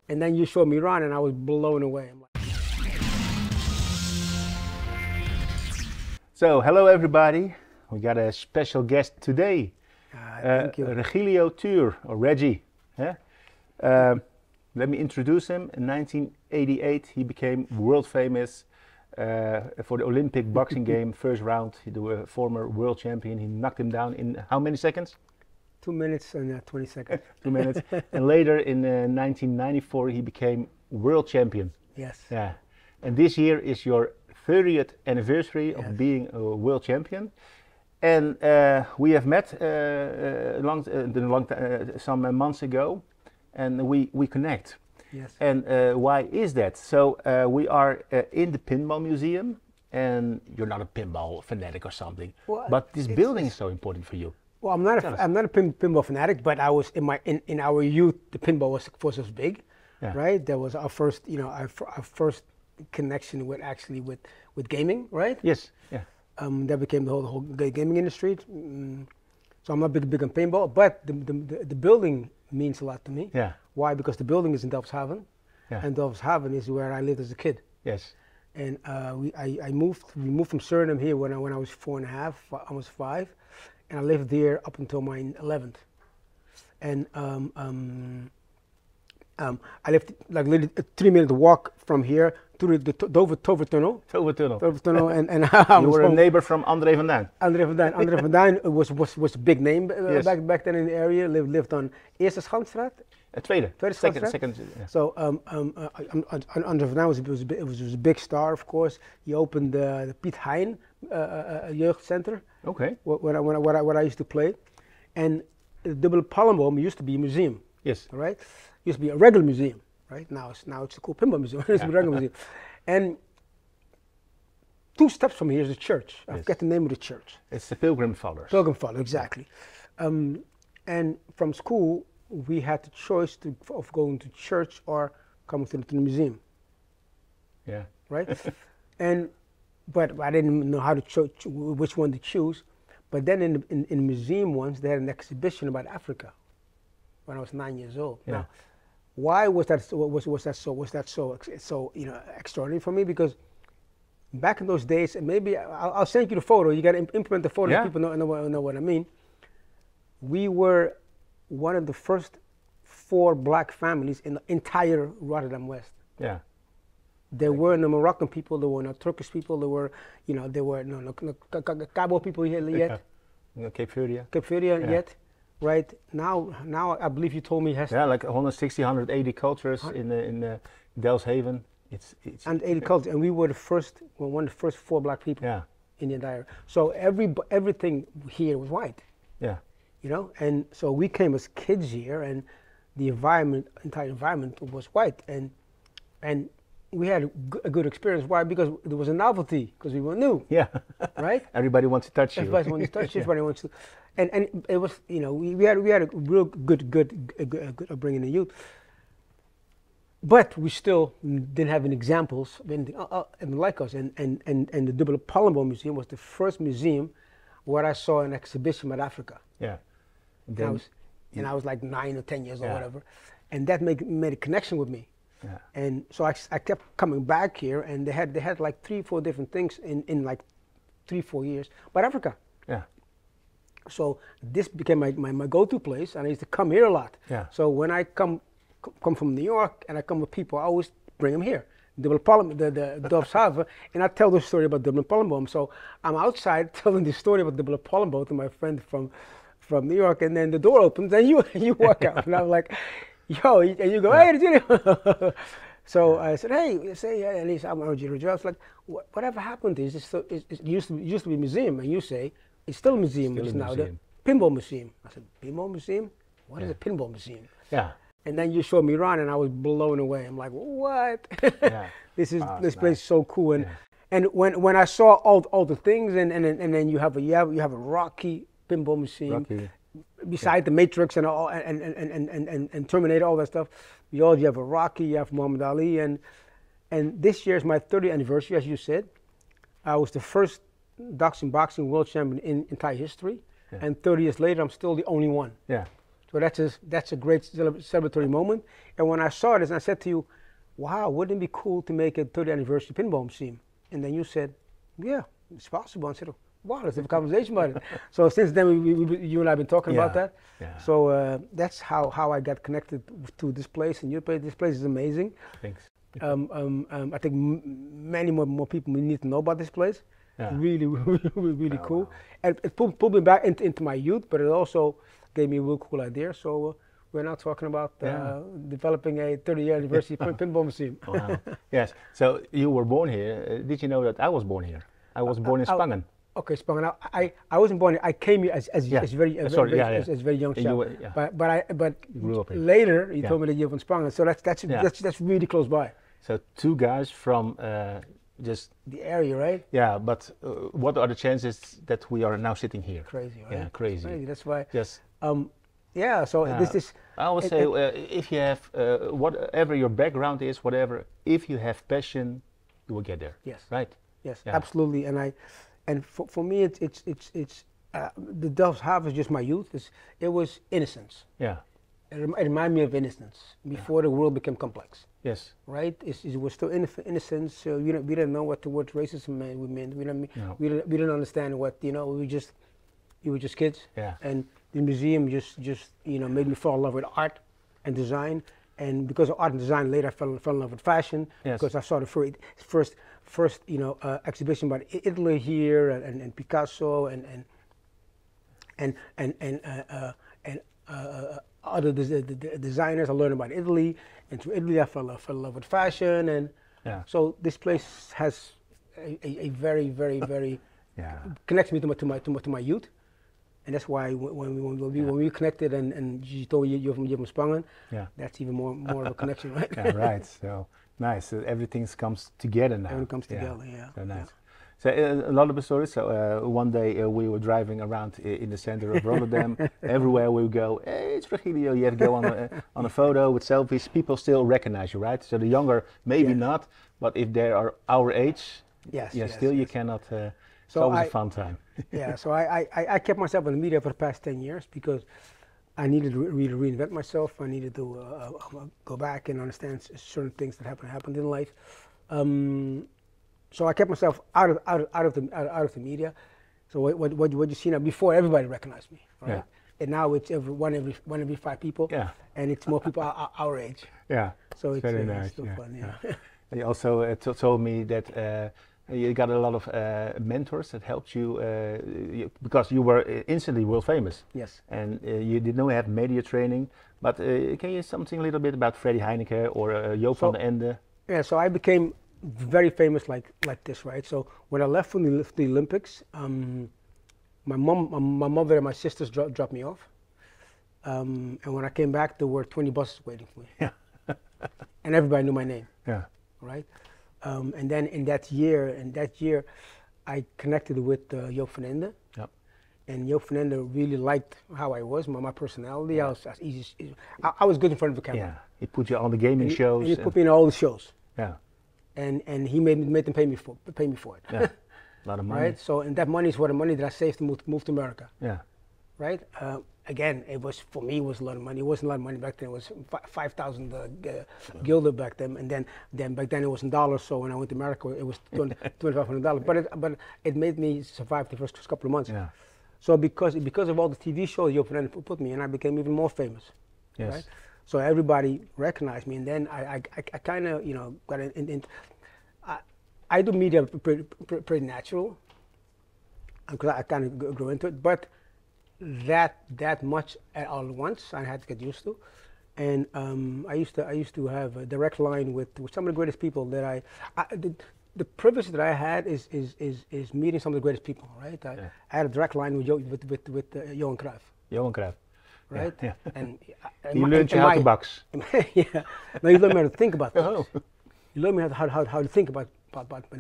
And then you showed me around and I was blown away. I'm like, so, hello everybody. We got a special guest today. thank you. Regilio Tuur, or Reggie. Yeah? Let me introduce him. In 1988 he became world famous for the Olympic boxing game, first round. The former world champion, he knocked him down in how many seconds? 2 minutes and 20 seconds. 2 minutes. And later in 1994 he became world champion. Yes. Yeah. And this year is your 30th anniversary of Yes. being a world champion. And we have met some months ago, and we connect. Yes. And why is that? So we are in the Pinball Museum, and you're not a pinball fanatic or something, Well, but this building is so important for you. Well, I'm not a pinball fanatic, but I was in our youth. The pinball was big, Yeah. right? That was our first, our first connection with gaming, right? Yes. Yeah. That became the whole gaming industry. So I'm not big on paintball, but the building means a lot to me. Yeah. Why? Because the building is in Delfshaven, Yeah. and Delfshaven is where I lived as a kid. Yes. And we moved from Suriname here when I was 4.5, almost 5, and I lived there up until my 11th. And I lived like literally a 3-minute walk from here to the Tover Tunnel. Tover Tunnel, and you were a neighbor from André van Duin. André van Duin was a big name Yes. back then in the area. Lived on Eerste Schanstraat. Tweede. Schanstraat. Second. Yeah. So André van Duin was a big star, of course. He opened the Piet Hein jeugd center. Okay. What I used to play, and the Dubbele Palmboom used to be a museum. Yes. All right, used to be a regular museum. Right now it's a cool pinball museum. It's a regular museum, and 2 steps from here is a church. I forget the name of the church. It's the Pilgrim Fathers. Pilgrim Flog, exactly. And from school we had the choice of going to church or coming to the museum. Yeah. Right, but I didn't know how to choose which one to choose. But then in the museum once they had an exhibition about Africa when I was 9 years old. Yeah. Now, why was that so extraordinary for me? Because back in those days, and maybe I'll send you the photo. You got to implement the photo. Yeah. So people know what I mean. We were one of the first 4 black families in the entire Rotterdam West. Yeah. There were no Moroccan people, there were no Turkish people, there were no Cabo people yet. Yeah. Cape Verde. Cape Verde yet. Right now I believe you told me has like 160, 180 cultures in Delfshaven. It's and 80 cultures, and we were one of the first 4 black people in the entire. So everything here was white. Yeah. And so we came as kids here, and the entire environment was white, and we had a good experience. Why? Because there was a novelty, because we were new. Yeah. Right? Everybody wants to touch you. Everybody wants to touch you. Everybody wants to, and it was we had a real good upbringing in the youth. But we still didn't have any examples of anything like us. And the Dubbele Palmboom Museum was the first museum where I saw an exhibition about Africa. Yeah. And I was like 9 or 10 years old, whatever, and that made a connection with me. Yeah. And so I kept coming back here, and they had like 3-4 different things in like 3-4 years about Africa. Yeah. So this became my go-to place, and I used to come here a lot. Yeah. So when I come from New York and I come with people, I always bring them here. The Delfshaven, and I tell the story about Dubbele Palmboom. So I'm outside telling the story about Dubbele Palmboom to my friend from New York, and then the door opens and you walk out, and I'm like, yo, and you go, hey, Regilio. So I said, hey, and he said, I'm Regilio. I was like, whatever happened is it used to be a museum, and you say it's still a museum, which is now the Pinball Museum. I said, Pinball Museum? What is a Pinball Museum? Yeah. And then you showed me around, and I was blown away. I'm like, what? Yeah. This place is so cool. And when I saw all the things, and then you have a rocky pinball machine beside the Matrix and all and Terminator, all that stuff. You have a Rocky, you have Muhammad Ali, and this year is my 30th anniversary, as you said. I was the first boxing world champion in entire history, and 30 years later, I'm still the only one. Yeah. So that's a great celebratory moment. And when I saw this, and I said to you, wow, wouldn't it be cool to make a 30th anniversary pinball museum? And then you said, yeah, it's possible. I said, wow, let's have a conversation about it. So since then, you and I have been talking about that. Yeah. So that's how I got connected to this place and your place. This place is amazing. Thanks. I think many more people need to know about this place. Yeah. Really cool. And it pulled me back into my youth, but it also gave me a real cool idea. So we're now talking about developing a 30th anniversary pinball museum. Wow. Yes. So you were born here. Did you know that I was born here? I was born in Spangen. Okay, Spangen. I wasn't born here. I came here as very young child. But you grew up here. Later you told me that you're from Spangen. So that's really close by. So two guys from just the area, right? Yeah, but what are the chances that we are now sitting here? Crazy, right? Yeah, crazy. That's why. Yes. Yeah. So this. I always say, if you have whatever your background is, whatever, if you have passion, you will get there. Yes. Right. Yes. Yeah. Absolutely. And for me, it's the Delfshaven is just my youth. It was innocence. Yeah. It reminded me of innocence before the world became complex. Yes. Right? It was still innocence. So we didn't know what the word racism meant. We didn't understand what we were just kids. Yeah. And the museum just made me fall in love with art and design. And because of art and design, later I fell in love with fashion. Yes. Because I saw the first exhibition by Italy here and Picasso and other designers. I learned about Italy, and through Italy I fell in love with fashion, and so this place has a very connects me to my youth, and that's why when we connected and you told me you're from Spangen, that's even more of a connection, right? Yeah, right. So nice. So everything comes together now. Everything comes together. Yeah. So nice. So a lot of the stories. So one day we were driving around in the center of Rotterdam. Everywhere we go, hey, it's Regilio. You have to go on a photo with selfies. People still recognize you, right? So the younger, maybe not, but if they are our age, you cannot. It's always a fun time. Yeah. So I kept myself in the media for the past 10 years because I needed to really reinvent myself. I needed to go back and understand certain things that happened in life. So I kept myself out of the media. So what you see now, before everybody recognized me, right? Yeah. And now it's one every 5 people. Yeah. And it's more people our age. Yeah. So it's very nice. It's still fun. Yeah. You also told me that you got a lot of mentors that helped you because you were instantly world famous. Yes. And you did not have media training, but can you something a little bit about Freddie Heineke or Joop van den Ende? Yeah. So I became very famous like this, right? So when I left from the Olympics, my mother and my sisters dropped me off, and when I came back, there were 20 buses waiting for me. Yeah. And everybody knew my name. Yeah. Right. And then in that year, I connected with Joop van den Ende. Yep. And Joop van den Ende really liked how I was, my personality. Yeah. I was good in front of the camera. Yeah. He put you on the gaming shows. He put me in all the shows. Yeah. And he made them pay me for it. Yeah. A lot of money. Right. So and that money is what the money that I saved to move to America. Yeah. Right. Again, for me it was a lot of money. It wasn't a lot of money back then. It was 5,000 gulden back then, and then back then it was in dollars. So when I went to America, it was $2,500. But it made me survive the first couple of months. Yeah. So because of all the TV shows Joop van den Ende put me in, I became even more famous. Yes. Right? So everybody recognized me, and then I kind of got in. I do media pretty natural, because I kind of grew into it, but that much all at once I had to get used to, and I used to have a direct line with some of the greatest people that the privilege that I had is meeting some of the greatest people, right? I had a direct line with Johan Cruyff. Johan Cruyff. Right? Yeah. And you learned how to box. Yeah. No, you learn how to think about things. Oh. You learn me how to think about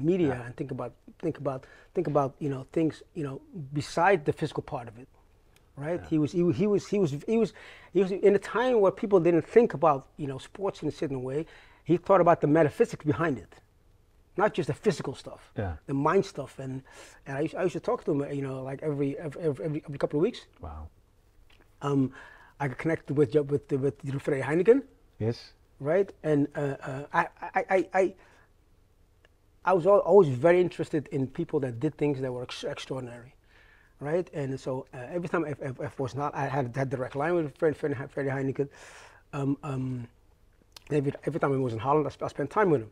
media and think about things beside the physical part of it. Right? Yeah. He was in a time where people didn't think about sports in a certain way. He thought about the metaphysics behind it, not just the physical stuff, the mind stuff. And I used to talk to him, like every couple of weeks. Wow. I got connected with Freddie Heineken, Yes. right? And I was always very interested in people that did things that were extraordinary, right? And so every time I was not, I had that direct line with Freddie Heineken. Every time I was in Holland, I spent time with him,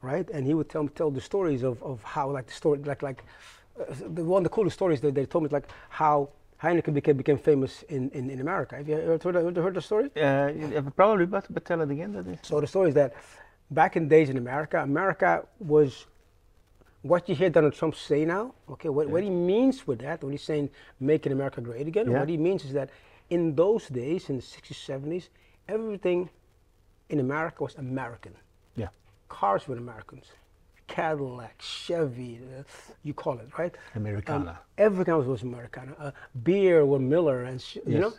right? And he would tell the stories of how, like the story, one of the coolest stories that they told me is like how Heineken became famous in America. Have you heard the story? Probably, but tell it again. That is. So the story is that back in days in America was what you hear Donald Trump say now. Okay, what he means with that, when he's saying "Making America Great Again," what he means is that in those days, in the 60s, 70s, everything in America was American. Yeah. Cars were Americans. Cadillac, Chevy, you call it, right? Americana. Everything else was Americana. Beer was Miller, and you know,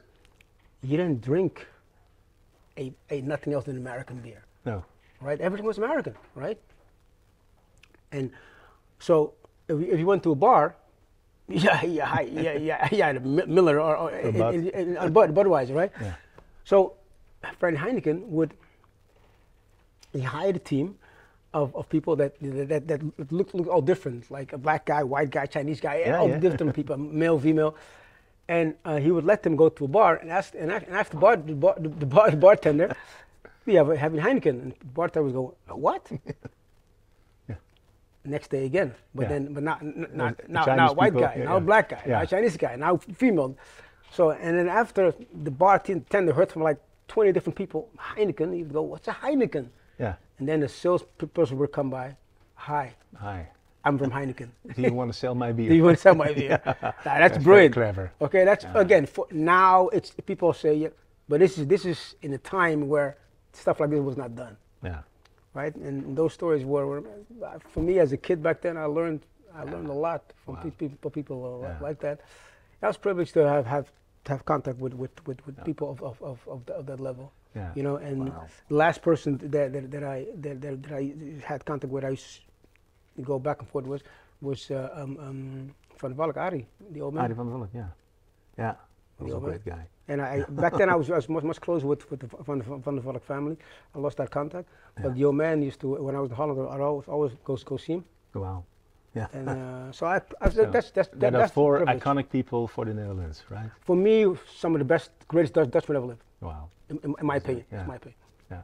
you didn't drink a nothing else than American beer. No. Right? Everything was American, right? And so if you went to a bar, Miller or Budweiser, right? Yeah. So Freddie Heineken he hired a team of people that looked all different, like a black guy, white guy, Chinese guy, all different people, male, female, and he would let them go to a bar and ask the bartender, "We have having Heineken," and the bartender would go, "What?" Next day again, but now white guy, now black guy, now Chinese guy, now female. So and then after the bartender heard from like 20 different people Heineken, he'd go, "What's a Heineken?" Yeah. And then the salesperson would come by, "Hi, I'm from Heineken. Do you want to sell my beer? Do you want to sell my beer?" That's brilliant. Very clever. Okay, that's again for now. It's people say, but this is in a time where stuff like this was not done. Yeah. Right, and those stories were for me as a kid back then. I learned a lot from people like that. I was privileged to have contact with people of that level. Yeah. You know, and the last person that I had contact with, I used to go back and forth was Van Valk, Arie, the old man. Arie van der Valk, yeah. Yeah, he was a great guy. And back then I was much closer with the Van der Valk family. I lost that contact. But the old man used to, when I was in Holland, I'd always go see him. Wow. Yeah. And so that's four iconic people for the Netherlands, right? For me, some of the greatest Dutchmen ever lived. Wow. In my opinion. Yeah. In my opinion. Yeah.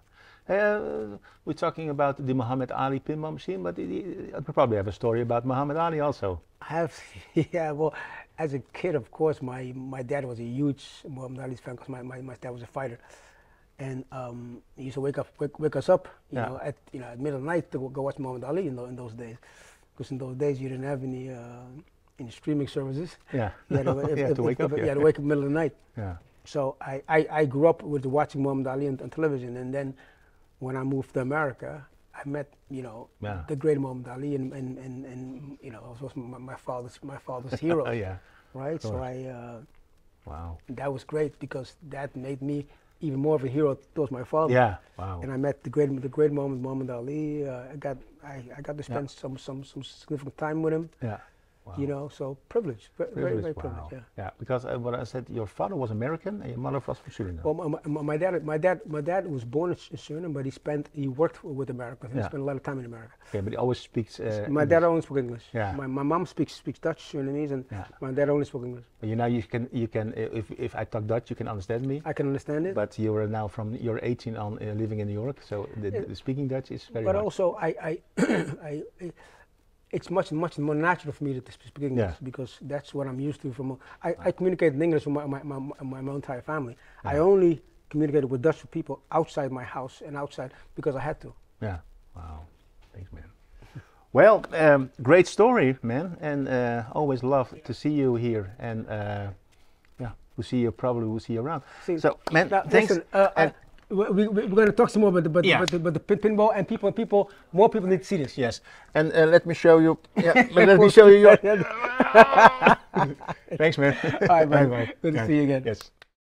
We're talking about the Muhammad Ali pinball machine, but I probably have a story about Muhammad Ali also. I have, yeah. Well, as a kid, of course, my dad was a huge Muhammad Ali fan because my dad was a fighter, and he used to wake us up, you know, at middle of the night to go watch Muhammad Ali in those days, because in those days you didn't have any streaming services. Yeah. You had to wake up. You had to wake up middle of the night. Yeah. So I grew up with watching Muhammad Ali on television, and then when I moved to America, I met the great Muhammad Ali, and you know, was my father's hero. Yeah. Right. So wow. That was great because that made me even more of a hero towards my father. Yeah. Wow. And I met the great Muhammad Ali. I got to spend some significant time with him. Yeah. Wow. You know, so privileged, very privileged. Yeah. Yeah, because what I said, your father was American and your mother was from Suriname. Well, my dad was born in Suriname, but he worked with Americans. He spent a lot of time in America. Okay, but he always speaks. My dad only spoke English. Yeah. My mom speaks Dutch, Surinamese, and my dad only spoke English. But you can if I talk Dutch, you can understand me. I can understand it. But you're 18 on living in New York, so the speaking Dutch is very. But hard. Also, it's much more natural for me to speak English because that's what I'm used to. I communicate in English with my entire family. Yeah. I only communicated with Dutch people outside my house and outside because I had to. Yeah. Wow. Thanks, man. Well, great story, man, and always love to see you here. And we'll see you around. So, man, thanks. Listen, we're going to talk some more about the pinball, and more people need to see this. Yes, and let me show you. Yeah, but let me show you your. Thanks, man. All right, man. Good to see you again. Yes.